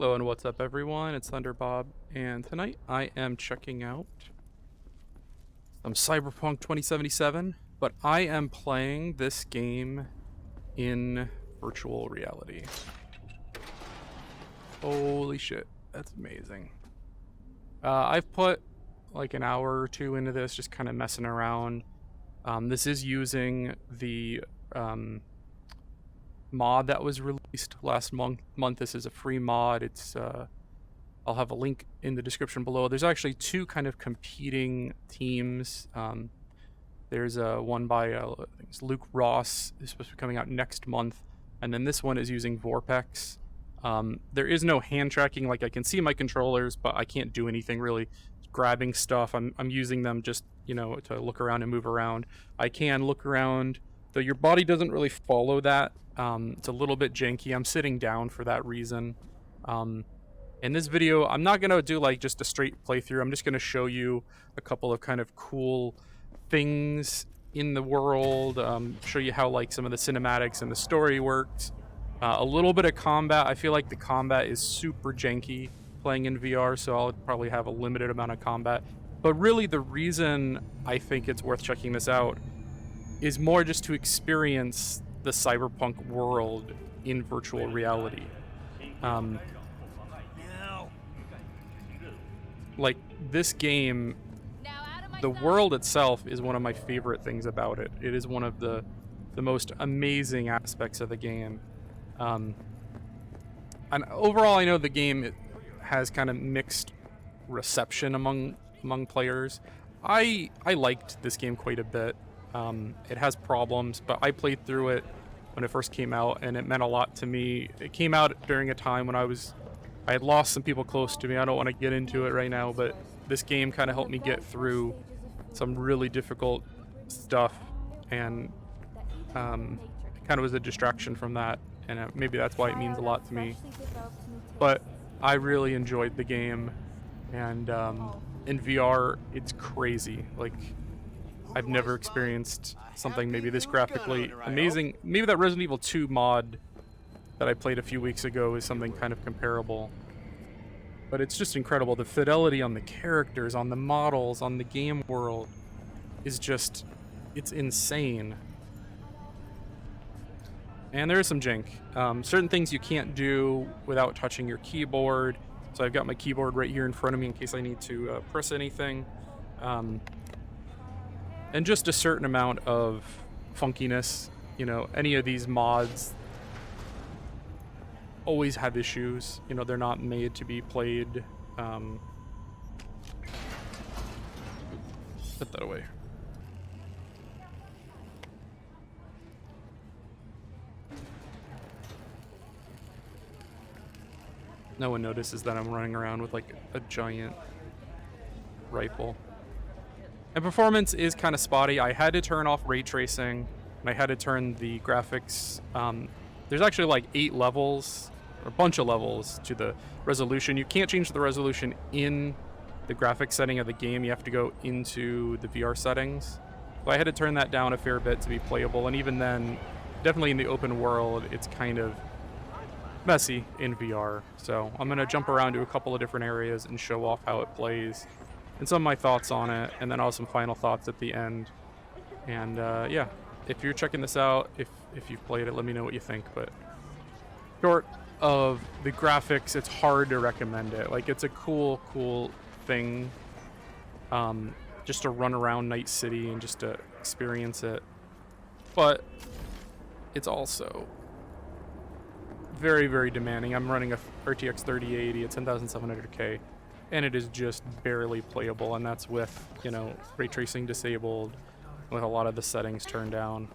Hello and what's up everyone, it's Thunderbob, and tonight I am checking out some Cyberpunk 2077, but I am playing this game in virtual reality. Holy shit, that's amazing. I've put like an hour or two into this, just kind of messing around. This is using the mod that was released last month. This is a free mod. It's I'll have a link in the description below. There's actually two kind of competing teams. There's one by I think it's Luke Ross, is supposed to be coming out next month, and then this one is using vorpX. There is no hand tracking. Like, I can see my controllers, but I can't do anything really. Grabbing stuff, I'm using them just, you know, to look around and move around. I can look around, though your body doesn't really follow that. It's a little bit janky. I'm sitting down for that reason. In this video, I'm not going to do like just a straight playthrough. I'm just going to show you a couple of kind of cool things in the world, show you how like some of the cinematics and the story works. A little bit of combat. I feel like the combat is super janky playing in VR, so I'll probably have a limited amount of combat. But really the reason I think it's worth checking this out is more just to experience the Cyberpunk world in virtual reality. Like, this game, the world itself is one of my favorite things about it. It is one of the most amazing aspects of the game. And overall, I know the game has kind of mixed reception among players. I liked this game quite a bit. It has problems, but I played through it when it first came out, and it meant a lot to me. It came out during a time when I had lost some people close to me. I don't want to get into it right now, but this game kind of helped me get through some really difficult stuff, and it kind of was a distraction from that, and maybe that's why it means a lot to me. But I really enjoyed the game, and in VR, it's crazy. Like, I've never experienced something maybe this graphically amazing. Maybe that Resident Evil 2 mod that I played a few weeks ago is something kind of comparable. But it's just incredible. The fidelity on the characters, on the models, on the game world is just, it's insane. And there is some jank. Certain things you can't do without touching your keyboard. So I've got my keyboard right here in front of me in case I need to press anything. And just a certain amount of funkiness. You know, any of these mods always have issues. You know, they're not made to be played. Put that away. No one notices that I'm running around with like a giant rifle. And performance is kind of spotty. I had to turn off ray tracing, and I had to turn the graphics. There's actually like 8 levels, or a bunch of levels to the resolution. You can't change the resolution in the graphics setting of the game. You have to go into the VR settings. So I had to turn that down a fair bit to be playable, and even then, definitely in the open world, it's kind of messy in VR. So I'm gonna jump around to a couple of different areas and show off how it plays and some of my thoughts on it, and then I'll have some final thoughts at the end. And yeah, if you're checking this out, if you've played it, let me know what you think. But short of the graphics, it's hard to recommend it. Like, it's a cool thing, just to run around Night City and just to experience it, but it's also very, very demanding. I'm running a RTX 3080 at 10,700K, and it is just barely playable, and that's with, you know, ray tracing disabled, with a lot of the settings turned down.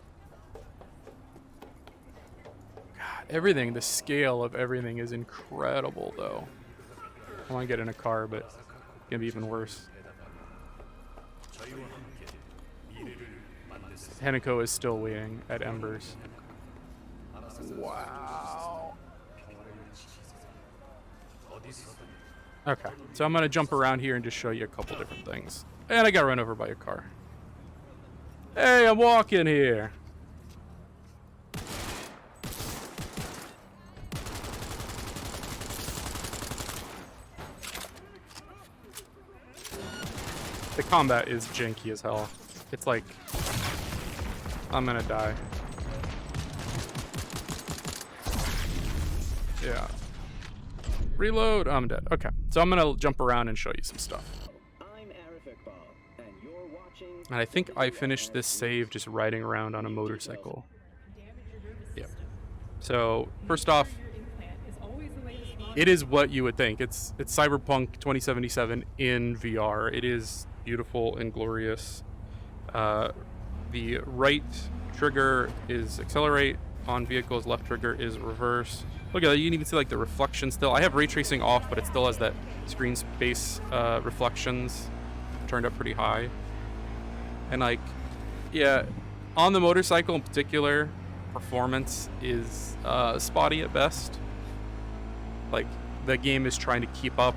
God, everything, the scale of everything is incredible, though. I want to get in a car, but it's gonna be even worse. Heneko is still waiting at Embers. Wow. Okay, so I'm gonna jump around here and just show you a couple different things. And I got run over by a car. Hey, I'm walking here. the combat is janky as hell. It's like, I'm gonna die. Yeah. Reload. I'm dead. Okay, so I'm gonna jump around and show you some stuff. And I think I finished this save just riding around on a motorcycle. Yep. So first off, it is what you would think. It's Cyberpunk 2077 in VR. It is beautiful and glorious. The right trigger is accelerate on vehicles, left trigger is reverse. Look at that, you can even see like the reflection still. I have ray tracing off, but it still has that screen space reflections turned up pretty high. And like, yeah, on the motorcycle in particular, performance is spotty at best. Like, the game is trying to keep up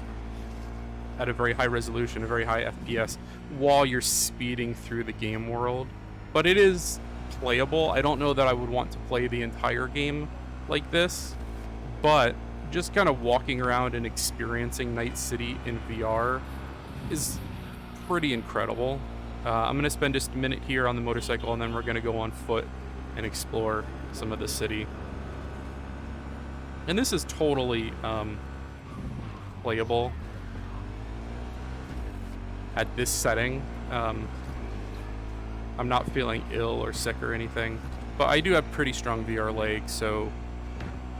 at a very high resolution, a very high FPS, while you're speeding through the game world. But it is playable. I don't know that I would want to play the entire game like this, but just kind of walking around and experiencing Night City in VR is pretty incredible. I'm going to spend just a minute here on the motorcycle, and then we're going to go on foot and explore some of the city. And this is totally playable at this setting. I'm not feeling ill or sick or anything, but I do have pretty strong VR legs, so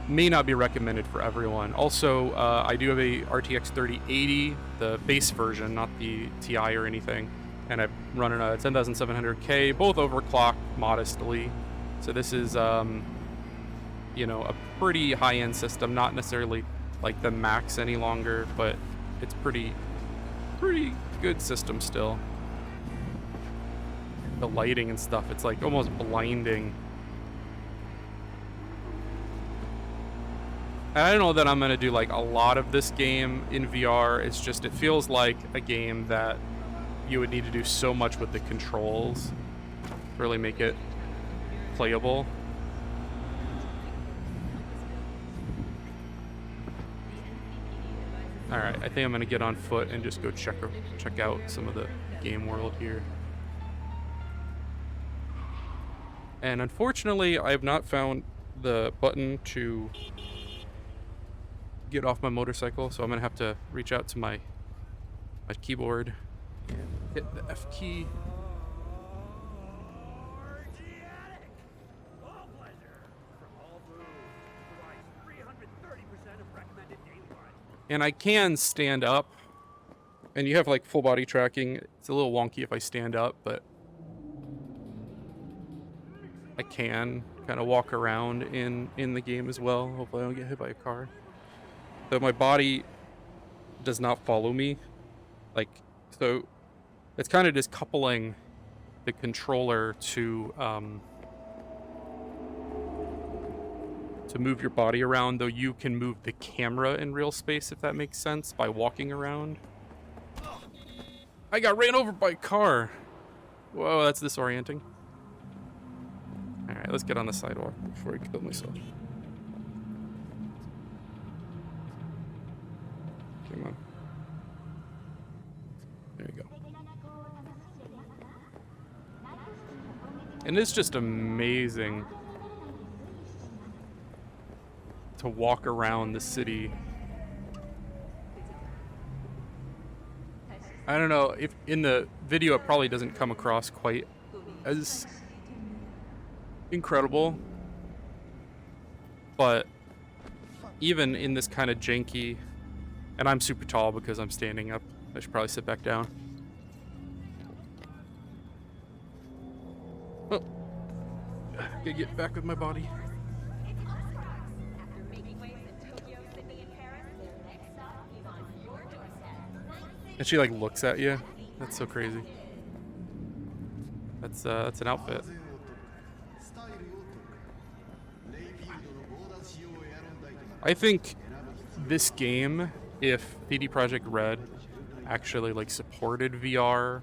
may not be recommended for everyone. Also, I do have a RTX 3080, the base version, not the Ti or anything, and I'm running a 10700K, both overclocked modestly. So this is, you know, a pretty high-end system, not necessarily like the max any longer, but it's pretty good system still. The lighting and stuff, it's like almost blinding. I don't know that I'm gonna do like a lot of this game in VR. It's just, it feels like a game that you would need to do so much with the controls to really make it playable. Alright, I think I'm gonna get on foot and just go check out some of the game world here. And unfortunately, I have not found the button to get off my motorcycle, so I'm gonna have to reach out to my keyboard and hit the F key. And I can stand up, and you have like full body tracking. It's a little wonky if I stand up, but I can kind of walk around in the game as well. Hopefully I don't get hit by a car. So my body does not follow me. Like, so it's kind of just coupling the controller to move your body around, though you can move the camera in real space, if that makes sense, by walking around. I got ran over by a car. Whoa, that's disorienting. All right, let's get on the sidewalk before I kill myself. Come on. There you go. And it's just amazing to walk around the city. I don't know if in the video it probably doesn't come across quite as incredible, but even in this kind of janky, and I'm super tall because I'm standing up, I should probably sit back down. Oh, gotta get back with my body. And she like looks at you. That's so crazy. That's an outfit. I think this game, if CD Projekt Red actually like supported VR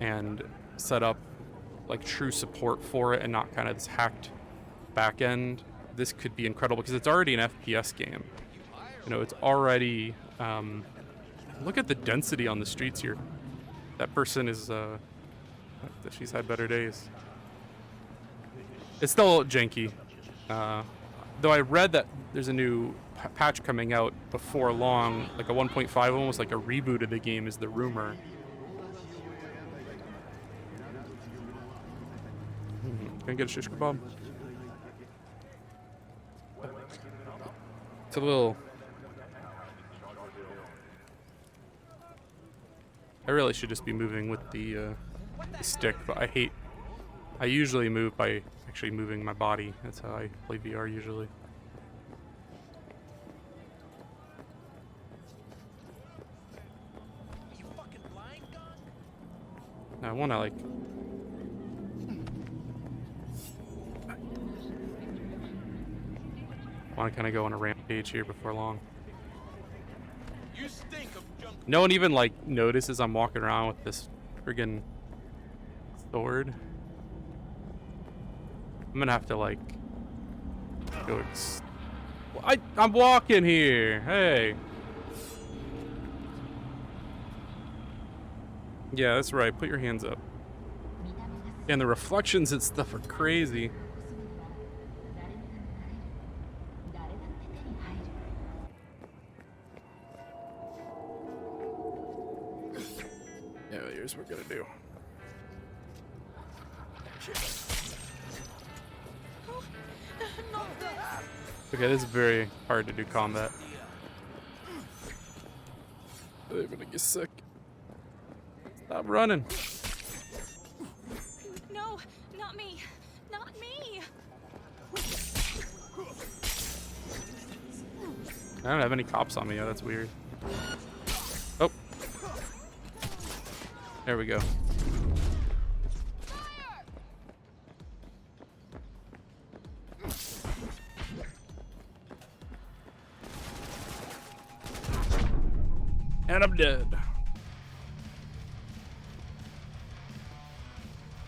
and set up like true support for it and not kind of this hacked back end, this could be incredible because it's already an FPS game. You know, it's already look at the density on the streets here. that person is she's had better days. It's still janky. Though I read that there's a new patch coming out before long, like a 1.5, almost like a reboot of the game is the rumor. Can I get a shish kebab? It's a little... I really should just be moving with the stick, but I usually move by actually moving my body. That's how I play VR usually. I want to like... I want to kind of go on a rampage here before long. You stink of junk. No one even like notices I'm walking around with this friggin' sword. I'm gonna have to like go. I'm walking here. Hey. Yeah, that's right. Put your hands up. And the reflections and stuff are crazy. Yeah, here's what we're gonna do. Okay, this is very hard to do combat. I'm gonna get sick. Stop running. No, not me. Not me. I don't have any cops on me yet. That's weird. Oh. There we go. And I'm dead.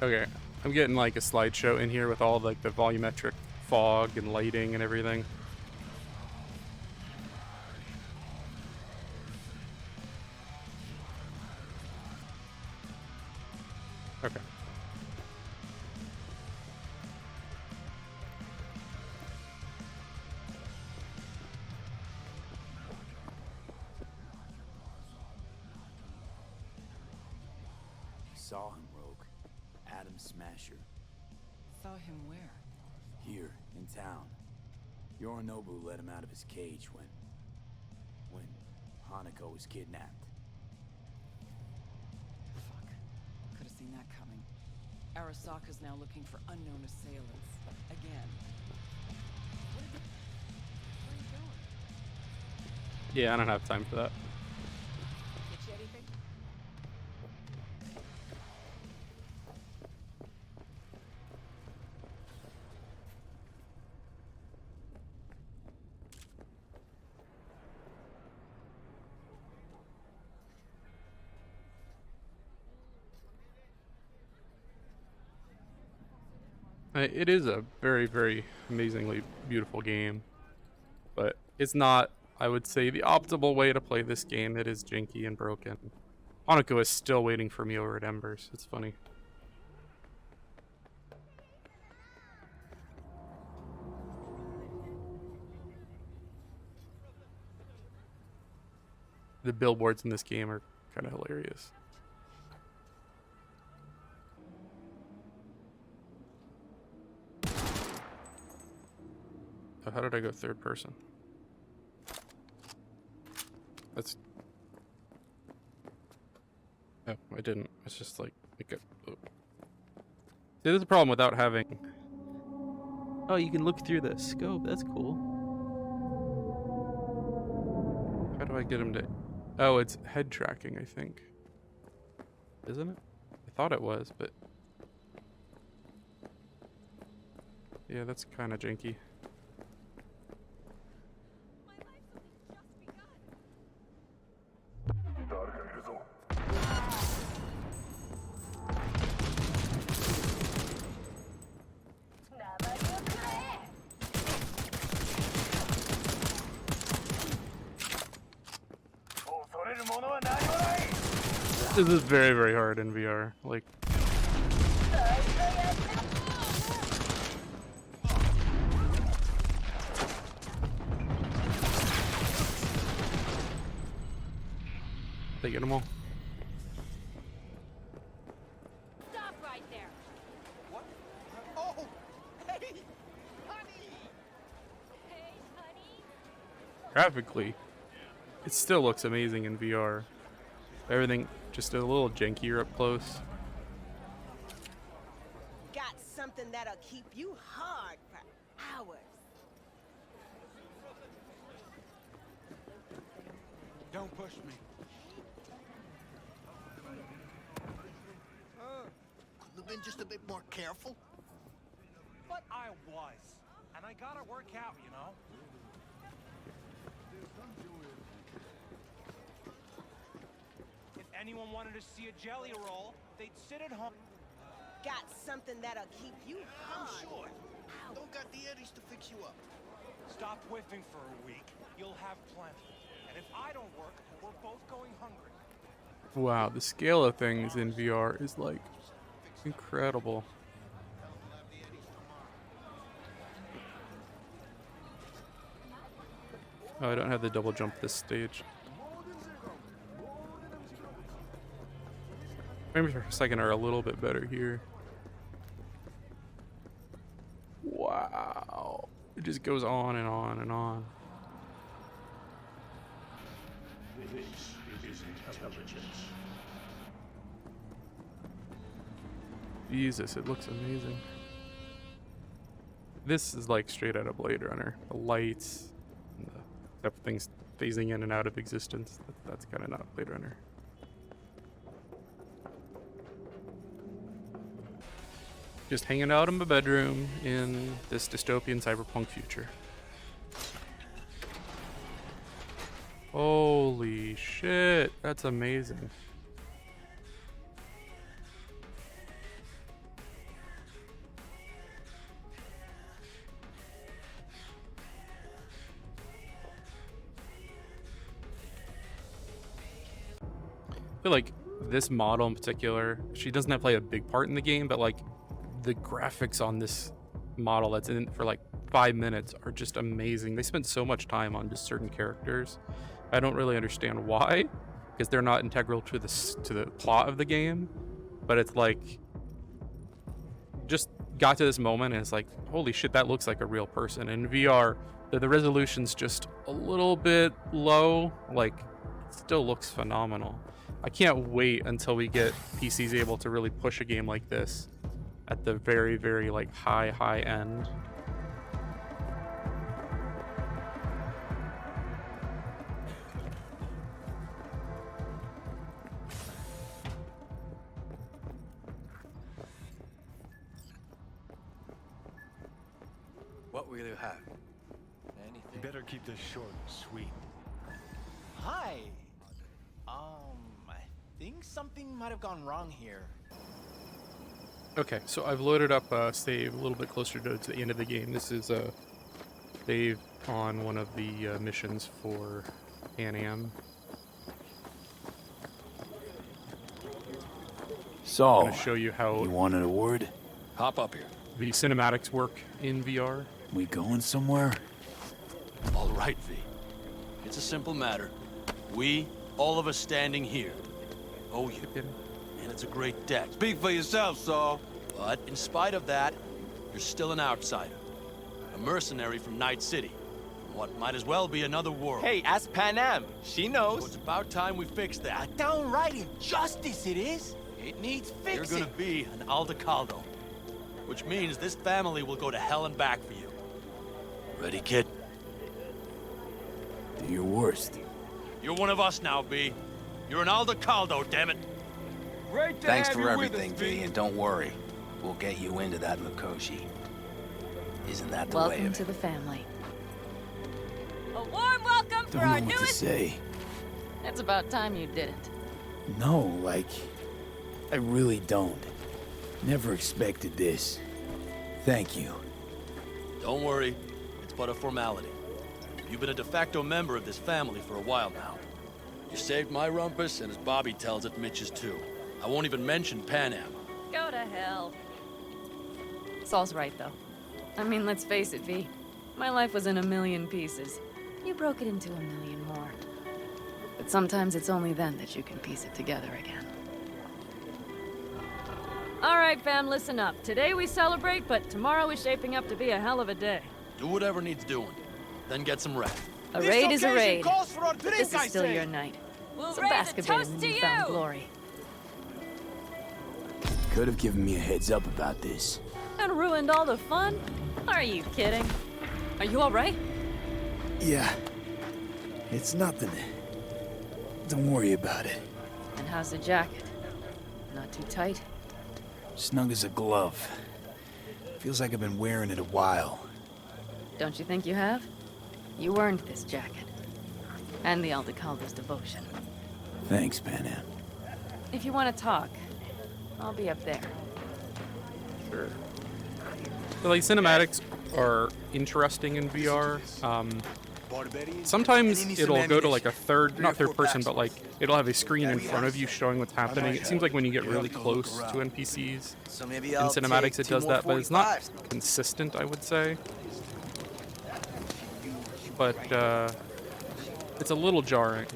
Okay, I'm getting like a slideshow in here with all like the volumetric fog and lighting and everything. Okay. Saw him, Rogue. Adam Smasher. Saw him where? Here, in town. Yorinobu let him out of his cage when Hanako was kidnapped. Fuck. Could have seen that coming. Arasaka's now looking for unknown assailants. Again. Where are you going? Yeah, I don't have time for that. Get you anything? It is a very, very amazingly beautiful game, but it's not, I would say, the optimal way to play this game. It is janky and broken. Hanako is still waiting for me over at Embers. It's funny. The billboards in this game are kind of hilarious. Oh, how did I go third person? That's... Oh, I didn't. It's just like... Oh. See, there's a problem without having... Oh, you can look through the scope. That's cool. How do I get him to... Oh, it's head tracking, I think. Isn't it? I thought it was, but... Yeah, that's kind of janky. This is very, very hard in VR. Like, they get them all. Stop right there. What? Oh, hey, honey. Hey, honey. Graphically, it still looks amazing in VR. Everything just a little jankier up close. Got something that'll keep you hard for hours. Don't push me. Couldn't have been just a bit more careful. But I was. And I gotta work out, you know? If anyone wanted to see a jelly roll, they'd sit at home. Got something that'll keep you I'm hard. sure. Don't got the eddies to fix you up. Stop whiffing for a week. You'll have plenty. And if I don't work, we're both going hungry. Wow, the scale of things in VR is like incredible. Oh, I don't have the double jump this stage. Frames per second are a little bit better here. Wow. It just goes on and on and on. This is intelligence. Jesus, it looks amazing. This is like straight out of Blade Runner. The lights, and the type of things phasing in and out of existence. That's kind of not Blade Runner. Just hanging out in my bedroom in this dystopian cyberpunk future. Holy shit, that's amazing. I feel like this model in particular, she doesn't have to play a big part in the game, but like the graphics on this model that's in it for like 5 minutes are just amazing. They spent so much time on just certain characters. I don't really understand why, because they're not integral to the plot of the game, but it's like just got to this moment and it's like, holy shit, that looks like a real person. In VR, the resolution's just a little bit low, like it still looks phenomenal. I can't wait until we get PCs able to really push a game like this at the very, very like high end. What will you have? You better keep this short and sweet. Hi. I think something might have gone wrong here. Okay, so I've loaded up a save a little bit closer to the end of the game. This is a save on one of the missions for Panam. So, I'm going to show you how you wanted a word? Hop up here. the cinematics work in VR. We going somewhere? All right, V. It's a simple matter. We, all of us standing here, owe you. And it's a great debt. Speak for yourself, Saul. But in spite of that, you're still an outsider. A mercenary from Night City. What might as well be another world. Hey, ask Panam. She So knows. it's about time we fix that. A downright injustice it is. It needs You're fixing. gonna be an Aldecaldo. Which means this family will go to hell and back for you. Ready, kid? Do your worst. You're one of us now, B. You're an Aldecaldo, damn it. Great to Thanks have for you with everything, us, V, and don't worry. We'll get you into that Mikoshi. Isn't that the way Welcome of to it? the family. A warm welcome for Don't our know what to newest. say. It's about time you didn't. No, like, I really don't. Never expected this. Thank you. Don't worry, it's but a formality. You've been a de facto member of this family for a while now. You saved my rumpus, and as Bobby tells it, Mitch's too. I won't even mention Panam. Go to hell. Saul's right, though. I mean, let's face it, V. My life was in a million pieces. You broke it into a million more. But sometimes it's only then that you can piece it together again. All right, fam, listen up. Today we celebrate, but tomorrow is shaping up to be a hell of a day. Do whatever needs doing, then get some rest. A raid is a raid. This is still your night. We'll So raise bask a a bit in toast the to newfound you! glory. Could have given me a heads up about this. And ruined all the fun? Are you kidding? Are you all right? Yeah. It's nothing. Don't worry about it. And how's the jacket? Not too tight? Snug as a glove. Feels like I've been wearing it a while. Don't you think you have? You earned this jacket. And the Aldecaldo's devotion. Thanks, Panam. If you want to talk, I'll be up there. Sure. So, like, cinematics are interesting in VR. Sometimes it'll go to like a not third person, but like it'll have a screen in front of you showing what's happening. It seems like when you get really close to NPCs in cinematics it does that, but it's not consistent, I would say. But it's a little jarring.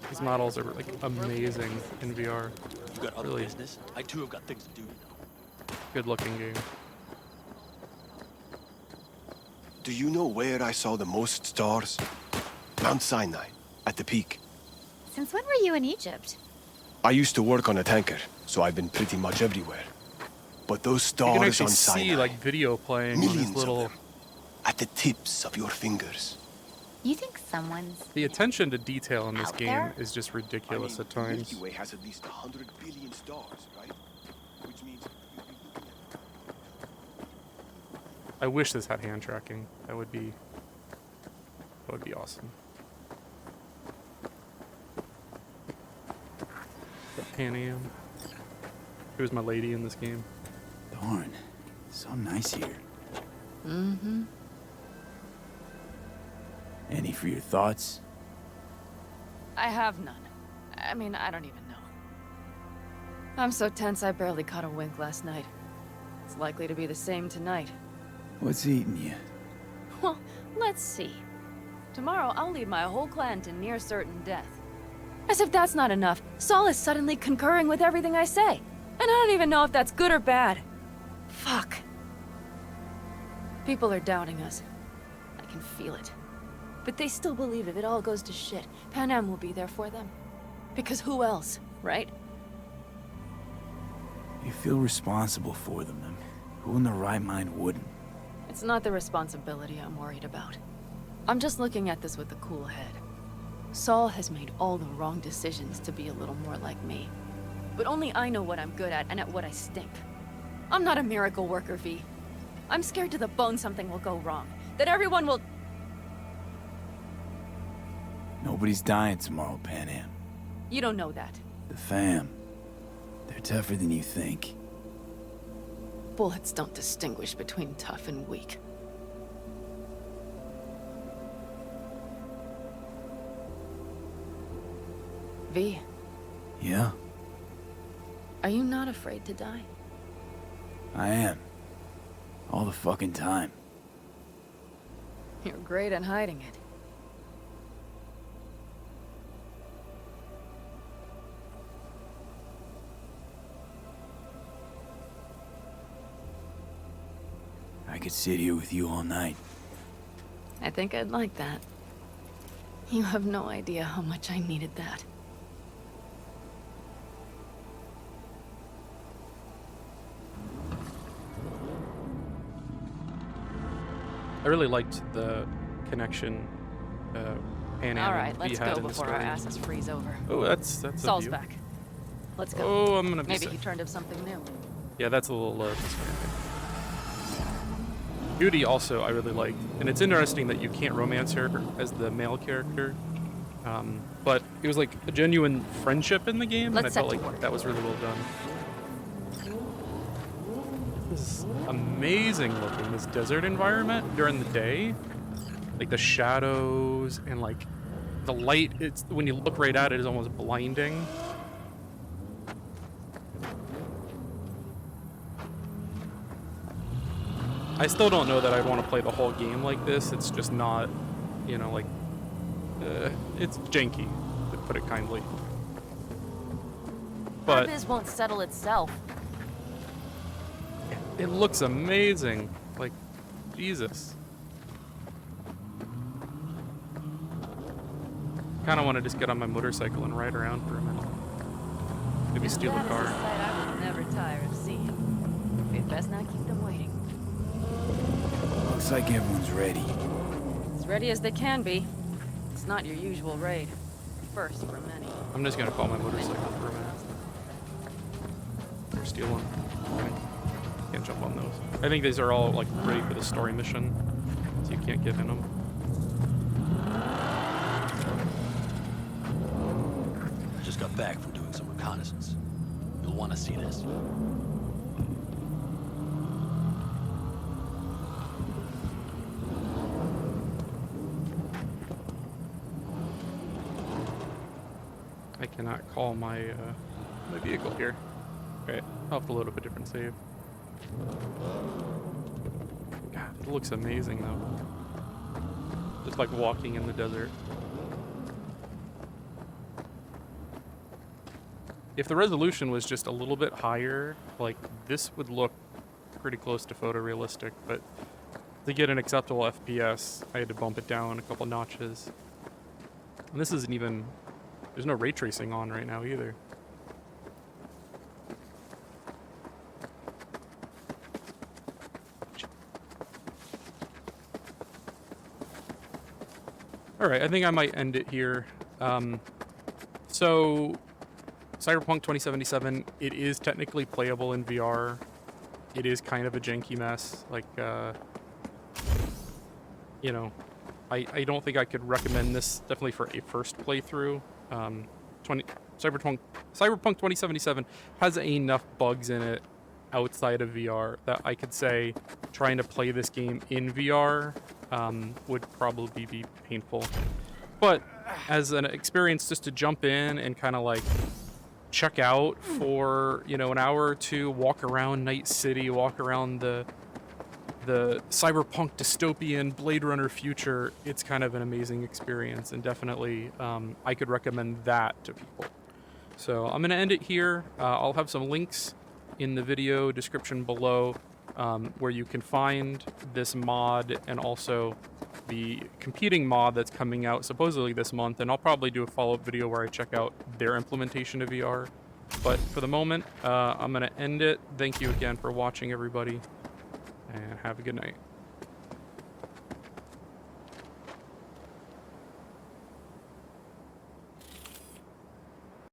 These models are like amazing in VR. You got other Really business? I too have got things to do, you know. good looking game. Do you know where I saw the most stars? Mount Sinai, at the peak. Since when were you in Egypt? I used to work on a tanker, so I've been pretty much everywhere. But those You stars can on actually Sinai, see like video playing on millions this little. of them, at the tips of your fingers. You think someone's The attention to detail in this out game there? is just ridiculous at The Milky times. Way has at least 100 billion stars, right? Which means I wish this had hand tracking. That would be awesome. Panam. Who was my lady in this game? Darn. So nice here. Mm-hmm. Any for your thoughts? I have none. I mean, I don't even know. I'm so tense I barely caught a wink last night. It's likely to be the same tonight. What's eating you? Well, let's see. Tomorrow I'll lead my whole clan to near certain death. As if that's not enough, Saul is suddenly concurring with everything I say. And I don't even know if that's good or bad. Fuck. People are doubting us. I can feel it. But they still believe if it all goes to shit, Panam will be there for them. Because who else, right? You feel responsible for them. And who in their right mind wouldn't? It's not the responsibility I'm worried about. I'm just looking at this with a cool head. Saul has made all the wrong decisions to be a little more like me. But only I know what I'm good at and at what I stink. I'm not a miracle worker, V. I'm scared to the bone something will go wrong. That everyone will... Nobody's dying tomorrow, Panam. You don't know that. The fam. They're tougher than you think. Bullets don't distinguish between tough and weak. V, Yeah, are you not afraid to die? I am. All the fucking time. You're great at hiding it. I could sit here with you all night. I think I'd like that. You have no idea how much I needed that. I really liked the connection Panam All right, and let's V had go in the before our story. asses freeze over. Oh, that's a Saul's view. back. Let's go. Oh, I'm gonna be Maybe sick. he turned up something new. Yeah, that's a little disappointing. Judy also I really liked, and it's interesting that you can't romance her as the male character, but it was like a genuine friendship in the game, and I Let's felt set to like work. that was really well done. This is amazing looking, this desert environment during the day. Like the shadows and like the light, it's when you look right at it is almost blinding. I still don't know that I'd want to play the whole game like this. It's just not, you know, like, it's janky, to put it kindly. But This won't settle itself. it looks amazing. Like, Jesus. Kind of want to just get on my motorcycle and ride around for a minute. Maybe steal a car. I will never tire of seeing. We'd best not keep them waiting. Looks like everyone's ready. As ready as they can be. It's not your usual raid. First for many. I'm just gonna call my motorcycle for a minute. Or steal one. Can't jump on those. I think these are all like ready for the story mission, so you can't get in them. I just got back from doing some reconnaissance. You'll want to see this. I cannot call my my vehicle here. Okay, I'll have to load up a different save. God, it looks amazing though. Just like walking in the desert. If the resolution was just a little bit higher, like this would look pretty close to photorealistic, but to get an acceptable FPS, I had to bump it down a couple notches. And this isn't even, there's no ray tracing on right now either. All right, I think I might end it here. So, Cyberpunk 2077, it is technically playable in VR. It is kind of a janky mess. Like, you know, I don't think I could recommend this definitely for a first playthrough. Cyberpunk 2077 has enough bugs in it outside of VR that I could say trying to play this game in VR would probably be painful. But as an experience just to jump in and kind of like check out for, you know, an hour or two, walk around Night City, walk around the cyberpunk dystopian Blade Runner future, it's kind of an amazing experience, and definitely I could recommend that to people. So I'm going to end it here. I'll have some links in the video description below where you can find this mod and also the competing mod that's coming out supposedly this month, and I'll probably do a follow-up video where I check out their implementation of VR. But for the moment, I'm going to end it. Thank you again for watching, everybody, and have a good night.